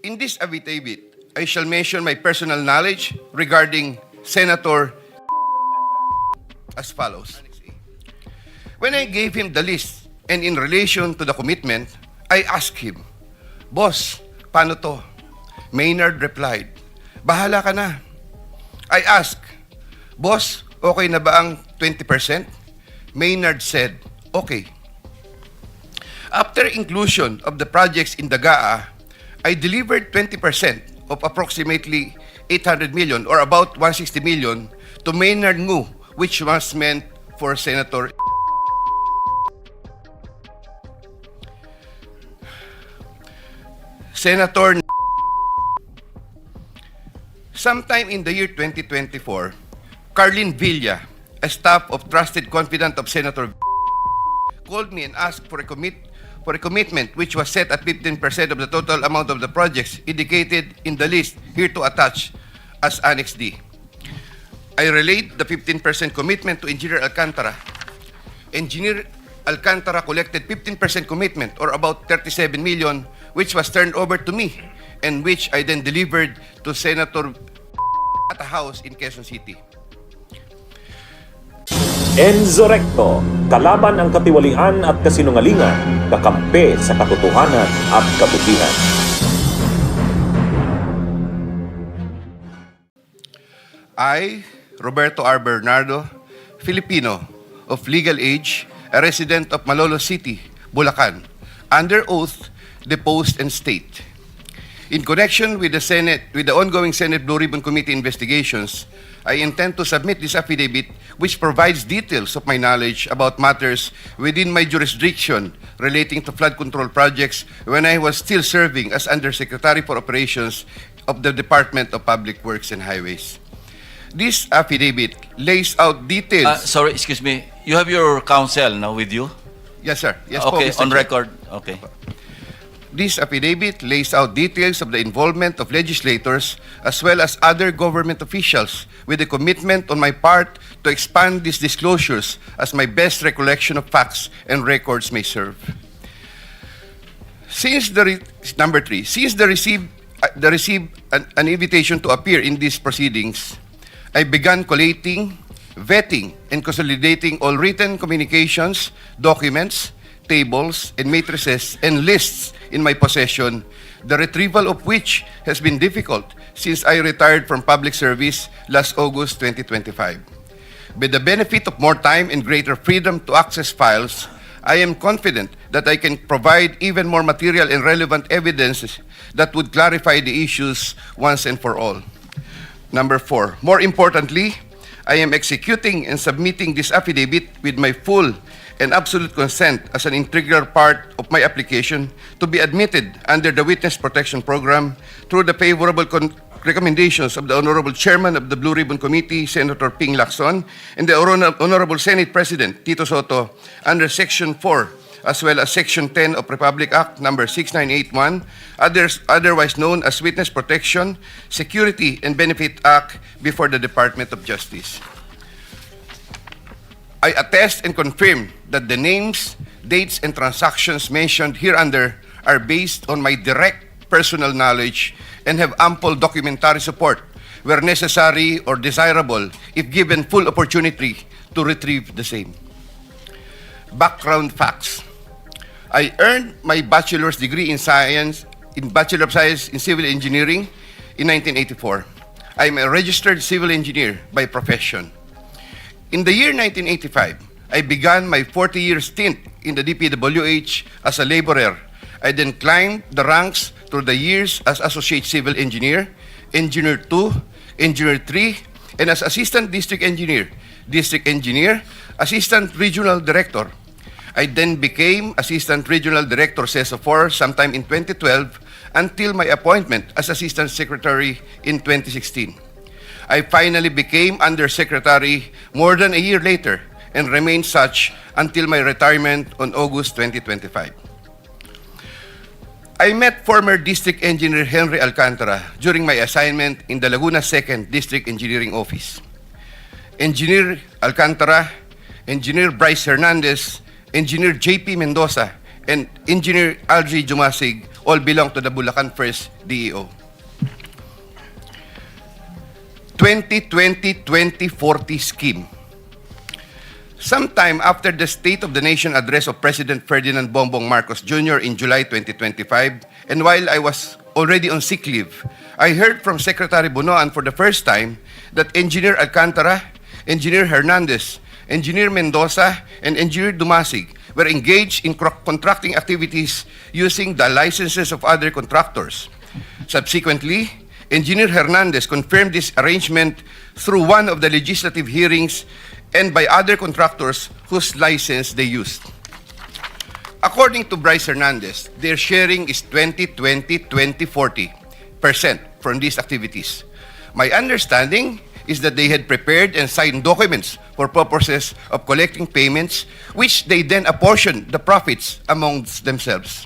In this affidavit, I shall mention my personal knowledge regarding Senator as follows. When I gave him the list and in relation to the commitment, I asked him, "Boss, paano to?" Maynard replied, "Bahala ka na." I asked, "Boss, okay na ba ang 20%? Maynard said, "Okay." After inclusion of the projects in the GAA, I delivered 20% of approximately 800 million or about 160 million to Maynard Ngu, which was meant for Senator. Senator. Sometime in the year 2024, Carlin Villa, a staff of trusted confidant of Senator, called me and asked for a commitment which was set at 15% of the total amount of the projects indicated in the list here to attach as Annex D. I relayed the 15% commitment to Engineer Alcantara. Engineer Alcantara collected 15% commitment or about 37 million, which was turned over to me and which I then delivered to Senator at a house in Quezon City. Enzo Recto, kalaban ang katiwalian at kasinungalingan, kakampi sa katotohanan at kabutihan. I, Roberto R. Bernardo, Filipino, of legal age, a resident of Malolos City, Bulacan, under oath, deposed and state. In connection with the ongoing Senate Blue Ribbon Committee investigations, I intend to submit this affidavit which provides details of my knowledge about matters within my jurisdiction relating to flood control projects when I was still serving as Undersecretary for Operations of the Department of Public Works and Highways. This affidavit lays out details. Sorry, excuse me. You have your counsel now with you? Yes, sir. Yes, po, Okay, Mr. on Chair. record. Okay. This affidavit lays out details of the involvement of legislators as well as other government officials with a commitment on my part to expand these disclosures as my best recollection of facts and records may serve. Since number three, since the received an invitation to appear in these proceedings, I began collating, vetting, and consolidating all written communications, documents, tables, and matrices and lists in my possession, the retrieval of which has been difficult since I retired from public service last August 2025. With the benefit of more time and greater freedom to access files, I am confident that I can provide even more material and relevant evidence that would clarify the issues once and for all. Number four, more importantly, I am executing and submitting this affidavit with my full and absolute consent as an integral part of my application to be admitted under the Witness Protection Program through the favorable recommendations of the Honorable Chairman of the Blue Ribbon Committee, Senator Ping Lacson, and the Honorable Senate President, Tito Soto, under Section 4, as well as Section 10 of Republic Act Number 6981, otherwise known as Witness Protection, Security, and Benefit Act before the Department of Justice. I attest and confirm that the names, dates, and transactions mentioned hereunder are based on my direct personal knowledge and have ample documentary support where necessary or desirable if given full opportunity to retrieve the same. Background facts. I earned my bachelor's degree in Bachelor of Science in Civil Engineering in 1984. I am a registered civil engineer by profession. In the year 1985, I began my 40-year stint in the DPWH as a laborer. I then climbed the ranks through the years as Associate Civil Engineer, Engineer 2, Engineer 3, and as Assistant District Engineer, Assistant Regional Director. I then became Assistant Regional Director CESO 4 sometime in 2012 until my appointment as Assistant Secretary in 2016. I finally became Undersecretary more than a year later and remained such until my retirement on August 2025. I met former District Engineer Henry Alcantara during my assignment in the Laguna 2nd District Engineering Office. Engineer Alcantara, Engineer Bryce Hernandez, Engineer JP Mendoza, and Engineer Algie Jumasig all belong to the Bulacan First DEO. 2020-2040 scheme. Sometime after the State of the Nation address of President Ferdinand Bongbong Marcos Jr. in July 2025, and while I was already on sick leave, I heard from Secretary Bunoan for the first time that Engineer Alcantara, Engineer Hernandez, Engineer Mendoza, and Engineer Dumasig were engaged in contracting activities using the licenses of other contractors. Subsequently, Engineer Hernandez confirmed this arrangement through one of the legislative hearings and by other contractors whose license they used. According to Bryce Hernandez, their sharing is 20-20-20-40% from these activities. My understanding is that they had prepared and signed documents for purposes of collecting payments, which they then apportioned the profits amongst themselves.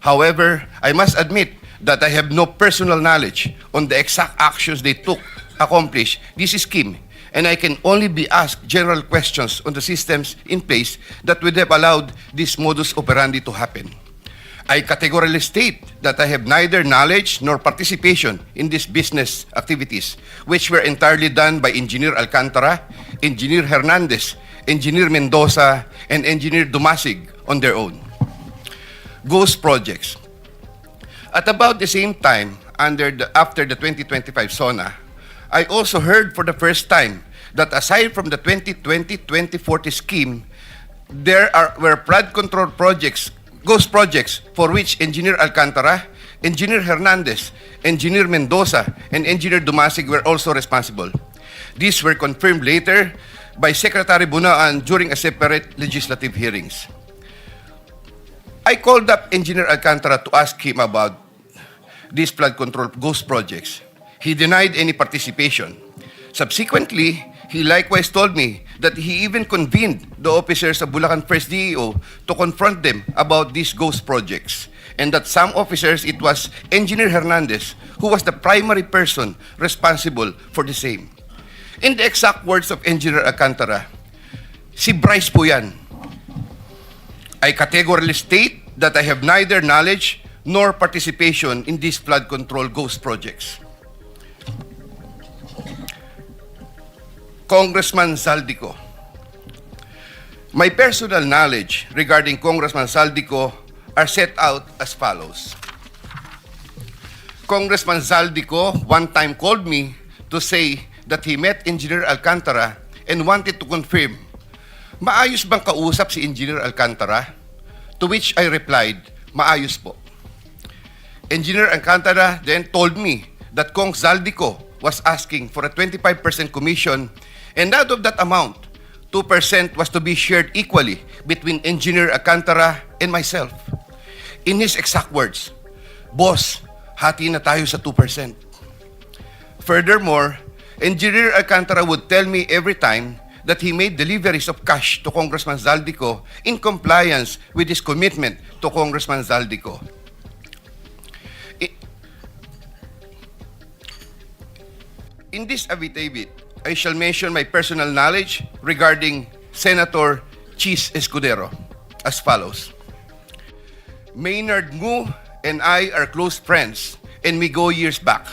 However, I must admit that I have no personal knowledge on the exact actions they took to accomplish this scheme, and I can only be asked general questions on the systems in place that would have allowed this modus operandi to happen. I categorically state that I have neither knowledge nor participation in these business activities, which were entirely done by Engineer Alcantara, Engineer Hernandez, Engineer Mendoza, and Engineer Dumasig on their own. Ghost projects. At about the same time, after the 2025 SONA, I also heard for the first time that aside from the 2020-2040 scheme, were flood control projects, ghost projects, for which Engineer Alcantara, Engineer Hernandez, Engineer Mendoza, and Engineer Dumasig were also responsible. These were confirmed later by Secretary Bunaan during a separate legislative hearings. I called up Engineer Alcantara to ask him about these flood control ghost projects. He denied any participation. Subsequently, he likewise told me that he even convened the officers of Bulacan First DEO to confront them about these ghost projects, and that some officers, it was Engineer Hernandez who was the primary person responsible for the same. In the exact words of Engineer Alcantara, si Bryce po yan. I categorically state that I have neither knowledge nor participation in these flood control ghost projects. Congressman Zaldico. My personal knowledge regarding Congressman Zaldico are set out as follows. Congressman Zaldico one time called me to say that he met Engineer Alcantara and wanted to confirm, maayos bang kausap si Engineer Alcantara? To which I replied, maayos po. Engineer Alcantara then told me that Kong Zaldico was asking for a 25% commission, and out of that amount, 2% was to be shared equally between Engineer Alcantara and myself. In his exact words, boss, hati na tayo sa 2%. Furthermore, Engineer Alcantara would tell me every time that he made deliveries of cash to Congressman Zaldico in compliance with his commitment to Congressman Zaldico. In this affidavit, I shall mention my personal knowledge regarding Senator Escudero as follows. Maynard Ngu and I are close friends, and we go years back.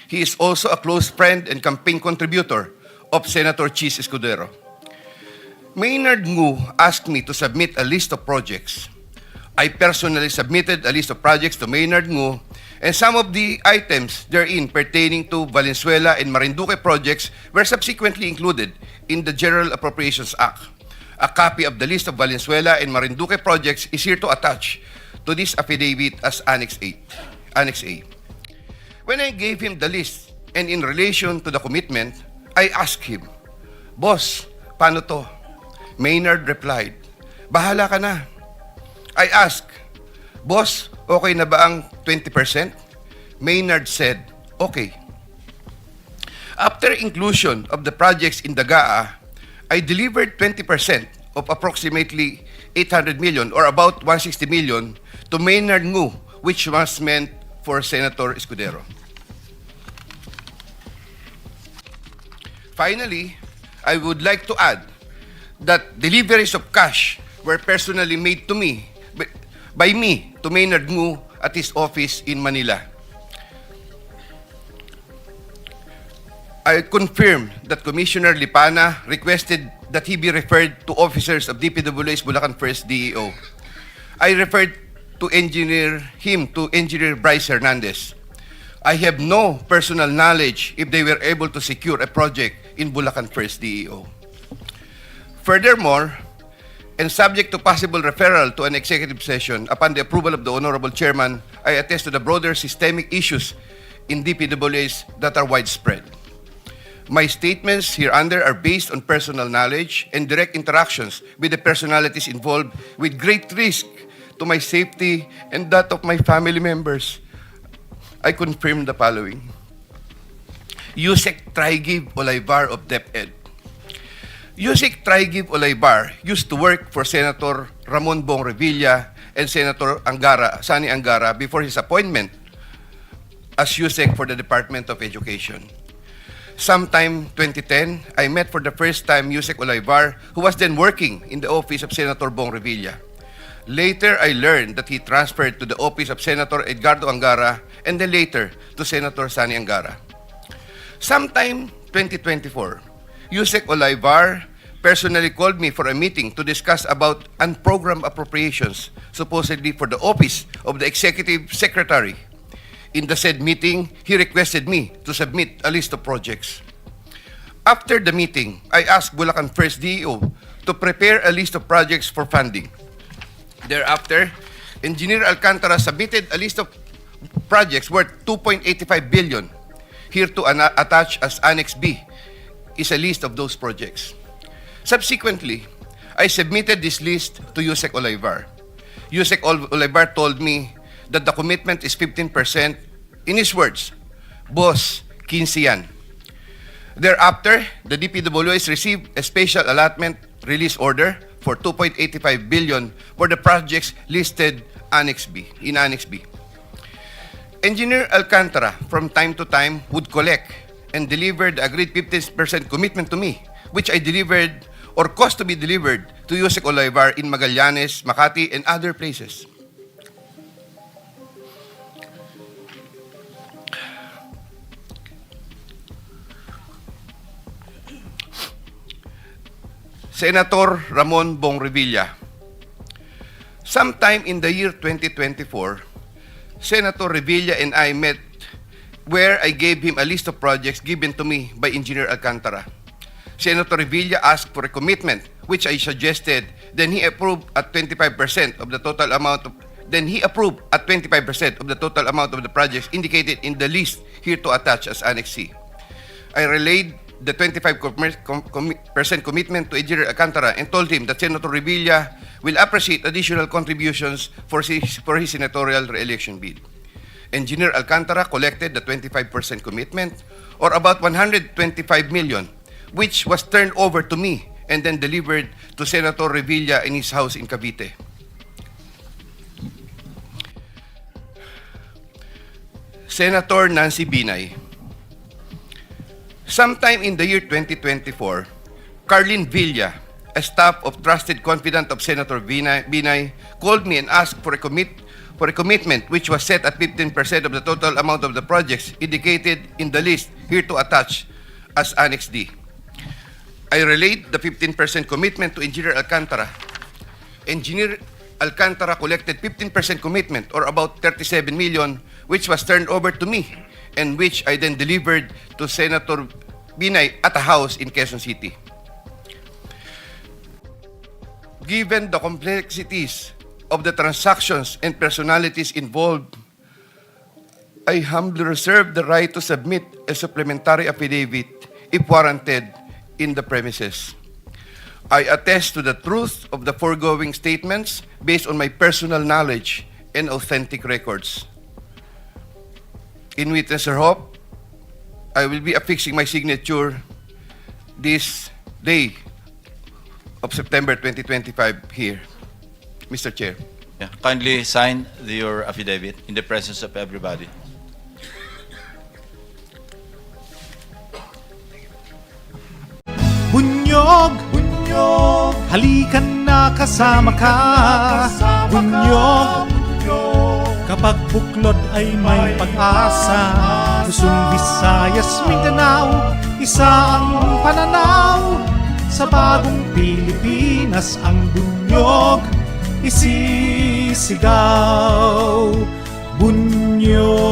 He is also a close friend and campaign contributor of Senator Escudero. Maynard Ngu asked me to submit a list of projects. I personally submitted a list of projects to Maynard Ngu, and some of the items therein pertaining to Valenzuela and Marinduque projects were subsequently included in the General Appropriations Act. A copy of the list of Valenzuela and Marinduque projects is here to attach to this affidavit as Annex A. When I gave him the list and in relation to the commitment, I asked him, Boss, paano to? Maynard replied, bahala ka na. I asked, Boss, okay na ba ang 20%? Maynard said, okay. After inclusion of the projects in the GAA, I delivered 20% of approximately 800 million or about 160 million to Maynard Ngu, which was meant for Senator Escudero. Finally, I would like to add that deliveries of cash were personally made to me, by me, to Maynard Ngu at his office in Manila. I confirm that Commissioner Lipana requested that he be referred to officers of DPWH Bulacan 1st DEO. I referred him to Engineer Bryce Hernandez. I have no personal knowledge if they were able to secure a project in Bulacan 1st DEO. Furthermore, and subject to possible referral to an executive session upon the approval of the Honorable Chairman, I attest to the broader systemic issues in DPWH that are widespread. My statements hereunder are based on personal knowledge and direct interactions with the personalities involved with great risk to my safety and that of my family members. I confirm the following. Usec Olivar of DepEd. Usec Olivar used to work for Senator Ramon Bong Revilla and Senator Sani Angara before his appointment as Usec for the Department of Education. Sometime 2010, I met for the first time Usec Olivar, who was then working in the office of Senator Bong Revilla. Later, I learned that he transferred to the office of Senator Edgardo Angara and then later to Senator Sani Angara. Sometime 2024, Usec Olivar personally called me for a meeting to discuss about unprogrammed appropriations, supposedly for the office of the Executive Secretary. In the said meeting, he requested me to submit a list of projects. After the meeting, I asked Bulacan 1st DEO to prepare a list of projects for funding. Thereafter, Engineer Alcantara submitted a list of projects worth 2.85 billion. Here to attach as Annex B is a list of those projects. Subsequently, I submitted this list to Usec Olivar. Usec Olivar told me that the commitment is 15%. In his words, Boss, 15 yan. Thereafter, the DPWH received a special allotment release order for 2.85 billion for the projects listed in Annex B. Engineer Alcantara, from time to time, would collect and deliver the agreed 15% commitment to me, which I delivered or caused to be delivered to Usec Olivar in Magallanes, Makati, and other places. Senator Ramon Bong Revilla. Sometime in the year 2024, Senator Revilla and I met where I gave him a list of projects given to me by Engineer Alcantara. Senator Revilla asked for a commitment, which I suggested, then he approved at 25% of the total amount of the projects indicated in the list here to attach as Annex C. I relayed the 25% commitment to Engineer Alcantara and told him that Senator Revilla will appreciate additional contributions for his senatorial re-election bid. Engineer Alcantara collected the 25% commitment, or about 125 million, which was turned over to me and then delivered to Senator Revilla in his house in Cavite. Senator Nancy Binay. Sometime in the year 2024, Carlin Villa, a staff of trusted confidant of Senator Binay, called me and asked for a commitment which was set at 15% of the total amount of the projects indicated in the list here to attach as Annex D. I relayed the 15% commitment to Engineer Alcantara. Engineer Alcantara collected 15% commitment, or about 37 million, which was turned over to me and which I then delivered to Senator Binay at a house in Quezon City. Given the complexities of the transactions and personalities involved, I humbly reserve the right to submit a supplementary affidavit if warranted in the premises. I attest to the truth of the foregoing statements based on my personal knowledge and authentic records. In witness or hope, I will be affixing my signature this day of September 2025 here. Mr. Chair. Yeah. Kindly sign your affidavit in the presence of everybody. Bunyog, bunyog, halikan na kasama ka. Bunyog, Kapag buklod ay may pag-asa, Luzon, Visayas, Mindanao, isa ang pananaw. Sa bagong Pilipinas ang bunyog isisigaw. Bunyog